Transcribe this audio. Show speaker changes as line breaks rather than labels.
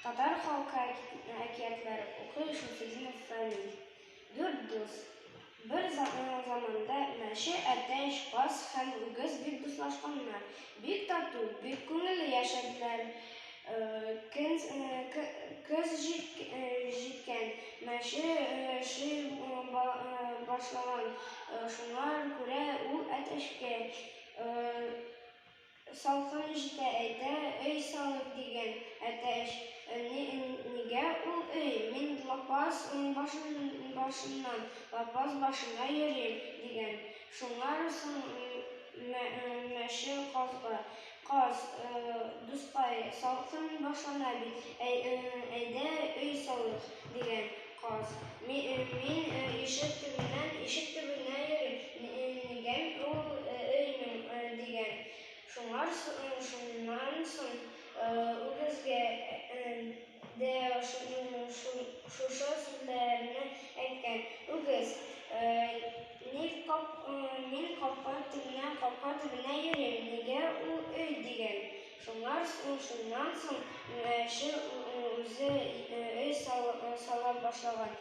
Татар халкы әкиятләре укый Шәмсетдинов Фәнил. Дүрт дус. Бер заманда мәче, әтәч, каз һәм үгез бик дуслашканнар. Бик тату, бик күңелле яшәделәр. Көз җиткән, мәче эшли башлаган. Шуңа күрә ул әтәчкә: «Салкын җитә, әйдә, өй салыйк» дигән. Әтәч: «Нигә ул өй? Мин лапас башыннан лапас башына йөрим» дигән. Шуннан соң мәче казга: «Каз, дускай, салкын башлана бит, әйдә, өй салыйк» дигән. Каз: «Мин ишек төбенә йөрим, нигә ул өйнең?» дигән. Шуннан соң үгезгә дә шушы сүзләрне әйткән. Үгез: «Мин капка төбенә йөрим, нигә ул өй?» дигән. Шуннан соң мәче үзе өй сала башлаган.